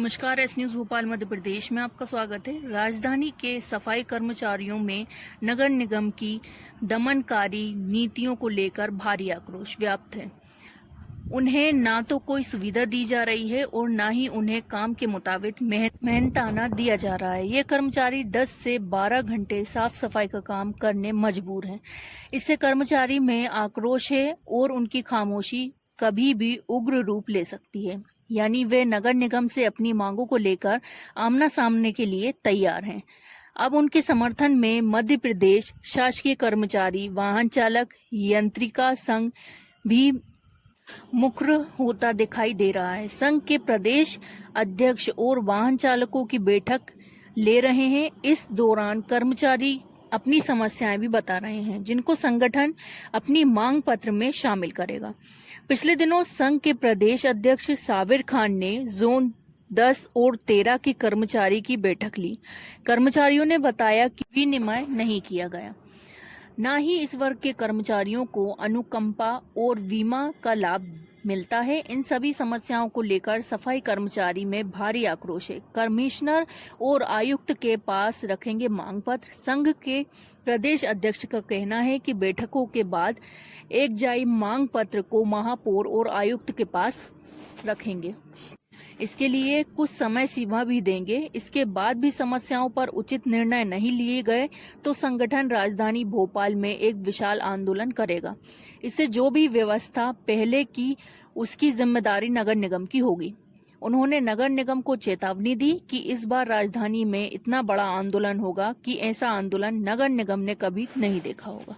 नमस्कार, S news Bhopal Madhya Pradesh में आपका स्वागत है। राजधानी के सफाई कर्मचारियों में नगर निगम की दमनकारी नीतियों को लेकर भारी आक्रोश व्याप्त है। उन्हें ना तो कोई सुविधा दी जा रही है और ना ही उन्हें काम के मुताबिक मेहनताना दिया जा रहा है। ये कर्मचारी 10 से 12 घंटे साफ सफाई का काम करने मजबूर हैं। इससे कर्मचारी में आक्रोश है और उनकी खामोशी कभी भी उग्र रूप ले सकती है। यानी वे नगर निगम से अपनी मांगों को लेकर आमना सामने के लिए तैयार हैं। अब उनके समर्थन में मध्य प्रदेश शासकीय कर्मचारी वाहन चालक यंत्रिका संघ भी मुखर होता दिखाई दे रहा है। संघ के प्रदेश अध्यक्ष और वाहन चालकों की बैठक ले रहे हैं। इस दौरान कर्मचारी अपनी समस्याएं भी बता रहे हैं, जिनको संगठन अपनी मांग पत्र में शामिल करेगा। पिछले दिनों संघ के प्रदेश अध्यक्ष साबिर खान ने जोन 10 और 13 के कर्मचारी की बैठक ली। कर्मचारियों ने बताया कि विनिमय नहीं किया गया, ना ही इस वर्ग के कर्मचारियों को अनुकंपा और बीमा का लाभ मिलता है। इन सभी समस्याओं को लेकर सफाई कर्मचारी में भारी आक्रोश है। कमिश्नर और आयुक्त के पास रखेंगे मांग पत्र। संघ के प्रदेश अध्यक्ष का कहना है कि बैठकों के बाद एक जाई मांग पत्र को महापौर और आयुक्त के पास रखेंगे। इसके लिए कुछ समय सीमा भी देंगे। इसके बाद भी समस्याओं पर उचित निर्णय नहीं लिए गए तो संगठन राजधानी भोपाल में एक विशाल आंदोलन करेगा। इससे जो भी व्यवस्था पहले की उसकी जिम्मेदारी नगर निगम की होगी। उन्होंने नगर निगम को चेतावनी दी कि इस बार राजधानी में इतना बड़ा आंदोलन होगा कि ऐसा आंदोलन नगर निगम ने कभी नहीं देखा होगा।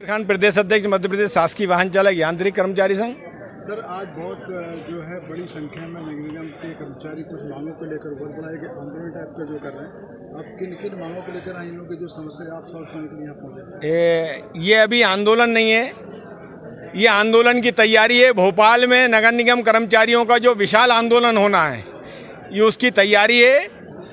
खान प्रदेश अध्यक्ष मध्य प्रदेश शासकीय वाहन चालक यांत्रिक कर्मचारी संघ। सर, आज बहुत जो है बड़ी संख्या में नगर निगम के कर्मचारी कुछ मांगों को लेकर बहुत बड़ा एक आंदोलन टाइप का जो कर रहे हैं। आप किन किन मांगों को लेकर इन लोगों की जो समस्या आप सॉल्व करने के लिए यहाँ पहुँचे? ये अभी आंदोलन नहीं है, ये आंदोलन की तैयारी है। भोपाल में नगर निगम कर्मचारियों का जो विशाल आंदोलन होना है, ये उसकी तैयारी है।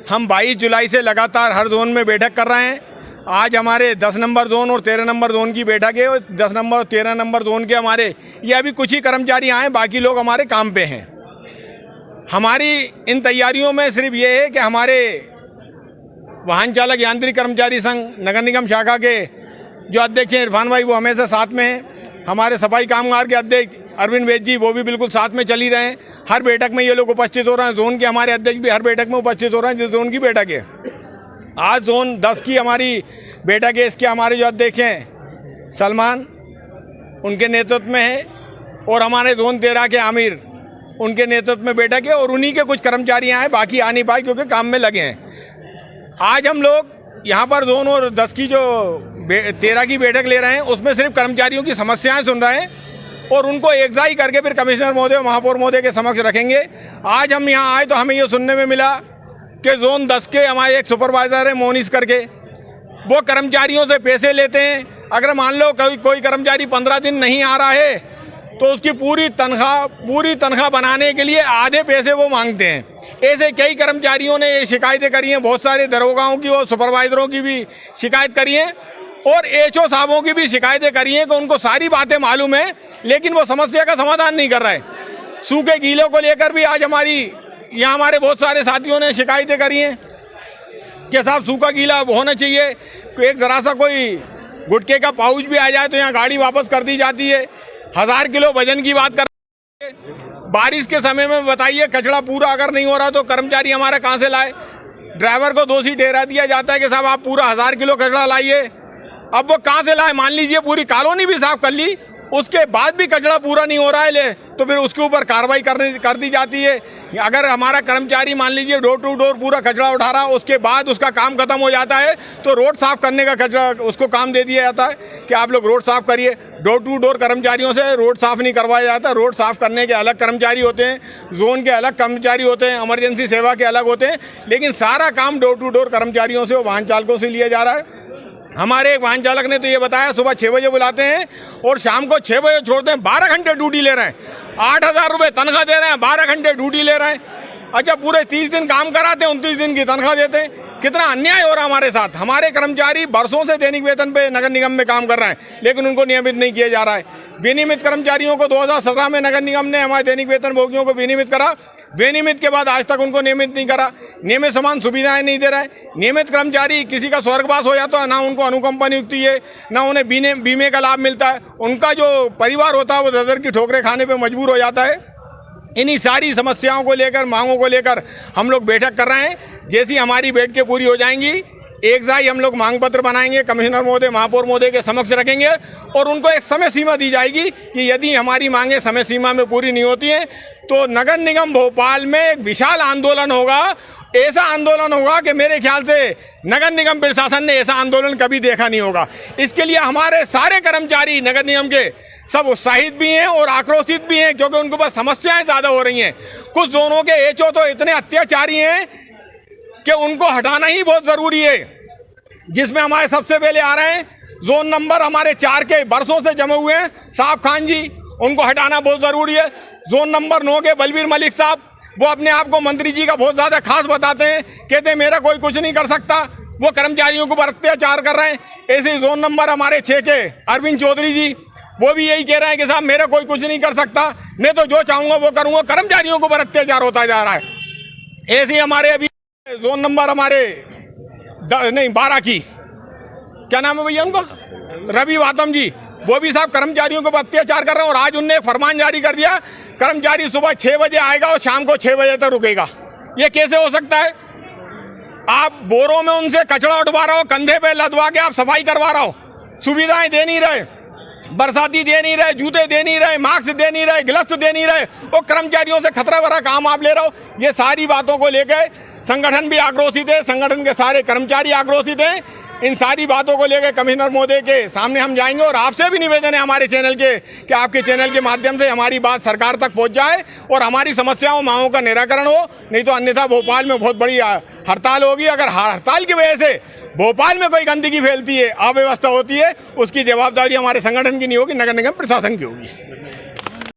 हम 22 जुलाई से लगातार हर जोन में बैठक कर रहे हैं। आज हमारे 10 नंबर जोन और 13 नंबर जोन की बैठक है और 10 नंबर और 13 नंबर जोन के हमारे ये अभी कुछ ही कर्मचारी आए, बाकी लोग हमारे काम पे हैं। हमारी इन तैयारियों में सिर्फ ये है कि हमारे वाहन चालक यांत्रिक कर्मचारी संघ नगर निगम शाखा के जो अध्यक्ष हैं इरफान भाई, वो हमेशा साथ में हैं। हमारे सफाई कामगार के अध्यक्ष अरविंद वैद जी, वो भी बिल्कुल साथ में चल ही रहे हैं। हर बैठक में ये लोग उपस्थित हो रहे हैं। जोन के हमारे अध्यक्ष भी हर बैठक में उपस्थित हो रहे हैं जिस जोन की बैठक है। आज जोन 10 की हमारी बैठक है। इसके हमारे जो अध्यक्ष हैं सलमान, उनके नेतृत्व में है, और हमारे जोन 13 के आमिर, उनके नेतृत्व में बैठक है। और उन्हीं के कुछ कर्मचारी आए, बाकी आ नहीं पाए क्योंकि काम में लगे हैं। आज हम लोग यहाँ पर जोन और 10 की जो 13 की बैठक ले रहे हैं, उसमें सिर्फ कर्मचारियों की समस्याएं सुन रहे हैं और उनको एकजाई करके फिर कमिश्नर महोदय, महापौर महोदय के समक्ष रखेंगे। आज हम यहाँ आए तो हमें ये सुनने में मिला कि जोन 10 के हमारे एक सुपरवाइजर है मोनिस करके, वो कर्मचारियों से पैसे लेते हैं। अगर मान लो कोई कर्मचारी 15 दिन नहीं आ रहा है तो उसकी पूरी तनख्वाह बनाने के लिए आधे पैसे वो मांगते हैं। ऐसे कई कर्मचारियों ने ये शिकायतें करी हैं, बहुत सारे दरोगाओं की और सुपरवाइजरों की भी शिकायत करी है और एचओ साहबों की भी शिकायतें करी हैं कि उनको सारी बातें मालूम है, लेकिन वो समस्या का समाधान नहीं कर रहे। सूखे गीलों को लेकर भी आज यहाँ हमारे बहुत सारे साथियों ने शिकायतें करी हैं कि साहब सूखा गीला होना चाहिए। एक ज़रा सा कोई गुटखे का पाउच भी आ जाए तो यहाँ गाड़ी वापस कर दी जाती है। 1000 किलो वजन की बात कर, बारिश के समय में बताइए कचरा पूरा अगर नहीं हो रहा तो कर्मचारी हमारा कहाँ से लाए? ड्राइवर को दोषी ठहरा दिया जाता है कि साहब आप पूरा 1000 किलो कचरा लाइए। अब वो कहाँ से लाए? मान लीजिए पूरी कॉलोनी भी साफ कर ली, उसके बाद भी कचरा पूरा नहीं हो रहा है तो फिर उसके ऊपर कार्रवाई कर दी जाती है। अगर हमारा कर्मचारी मान लीजिए डोर टू डोर पूरा कचरा उठा रहा, उसके बाद उसका काम खत्म हो जाता है तो रोड साफ करने का कचरा उसको काम दे दिया जाता है कि आप लोग रोड साफ करिए। डोर टू डोर कर्मचारियों से रोड साफ नहीं करवाया जाता। रोड साफ करने के अलग कर्मचारी होते हैं, जोन के अलग कर्मचारी होते हैं, इमरजेंसी सेवा के अलग होते हैं, लेकिन सारा काम डोर टू डोर कर्मचारियों से और वाहन चालकों से लिया जा रहा है। हमारे एक वाहन चालक ने तो ये बताया सुबह 6 बजे बुलाते हैं और शाम को 6 बजे छोड़ते हैं। 12 घंटे ड्यूटी ले रहे हैं, 8000 रुपये तनख्वाह दे रहे हैं, 12 घंटे ड्यूटी ले रहे हैं। अच्छा, पूरे 30 दिन काम कराते हैं, 29 दिन की तनख्वाह देते हैं। कितना अन्याय हो रहा है हमारे साथ। हमारे कर्मचारी वर्षों से दैनिक वेतन पे नगर निगम में काम कर रहे हैं, लेकिन उनको नियमित नहीं किया जा रहा है। विनियमित कर्मचारियों को 2017 में नगर निगम ने हमारे दैनिक वेतन भोगियों को विनियमित करा। विनियमित के बाद आज तक उनको नियमित नहीं करा। नियमित समान सुविधाएं नहीं दे रहा है। नियमित कर्मचारी किसी का स्वर्गवास हो जाता है, ना उनको अनुकंपा नियुक्ति है, ना उन्हें बीमे का लाभ मिलता है। उनका जो परिवार होता है वो दर की ठोकरें खाने पर मजबूर हो जाता है। इन्हीं सारी समस्याओं को लेकर, मांगों को लेकर हम लोग बैठक कर रहे हैं। जैसी हमारी बैठकें पूरी हो जाएंगी, एक जाई हम लोग मांग पत्र बनाएंगे, कमिश्नर महोदय, महापौर महोदय के समक्ष रखेंगे और उनको एक समय सीमा दी जाएगी कि यदि हमारी मांगें समय सीमा में पूरी नहीं होती हैं तो नगर निगम भोपाल में एक विशाल आंदोलन होगा। ऐसा आंदोलन होगा कि मेरे ख्याल से नगर निगम प्रशासन ने ऐसा आंदोलन कभी देखा नहीं होगा। इसके लिए हमारे सारे कर्मचारी नगर निगम के सब उत्साहित भी हैं और आक्रोशित भी हैं, क्योंकि उनके पास समस्याएं ज़्यादा हो रही हैं। कुछ जोनों के एचओ तो इतने अत्याचारी हैं कि उनको हटाना ही बहुत ज़रूरी है। जिसमें हमारे सबसे पहले आ रहे हैं जोन नंबर हमारे 4 के वर्षों से जमे हुए हैं साहब खान जी, उनको हटाना बहुत ज़रूरी है। जोन नंबर 9 के बलबीर मलिक साहब, वो अपने आप को मंत्री जी का बहुत ज़्यादा खास बताते हैं, कहते हैं मेरा कोई कुछ नहीं कर सकता, वो कर्मचारियों के ऊपर अत्याचार कर रहे हैं। ऐसे ही जोन नंबर हमारे 6 के अरविंद चौधरी जी, वो भी यही कह रहे हैं कि साहब मेरा कोई कुछ नहीं कर सकता, मैं तो जो चाहूँगा वो करूँगा। कर्मचारियों के ऊपर अत्याचार होता जा रहा है। ऐसे ही हमारे अभी जोन नंबर हमारे 12 की, क्या नाम है भैया उनका, रवि वातम जी, वो भी साहब कर्मचारियों को अत्याचार कर रहे हैं। और आज उनने फरमान जारी कर दिया, कर्मचारी सुबह 6 बजे आएगा और शाम को 6 बजे तक रुकेगा। ये कैसे हो सकता है? आप बोरों में उनसे कचरा उठवा रहे हो, कंधे पे लदवा के आप सफाई करवा रहे हो, सुविधाएं दे नहीं रहे, बरसाती दे नहीं रहे, जूते दे नहीं रहे, मास्क दे नहीं रहे, ग्लव्स दे नहीं रहे, और कर्मचारियों से खतरा भरा काम आप ले रहे हो। ये सारी बातों को लेकर संगठन भी आक्रोशित है, संगठन के सारे कर्मचारी आक्रोशित हैं। इन सारी बातों को लेकर कमिश्नर महोदय के सामने हम जाएंगे और आपसे भी निवेदन है हमारे चैनल के कि आपके चैनल के माध्यम से हमारी बात सरकार तक पहुंच जाए और हमारी समस्याओं मांगों का निराकरण हो। नहीं तो अन्यथा भोपाल में बहुत बड़ी हड़ताल होगी। अगर हड़ताल की वजह से भोपाल में कोई गंदगी फैलती है, अव्यवस्था होती है, उसकी जवाबदारी हमारे संगठन की नहीं होगी, नगर निगम प्रशासन की होगी।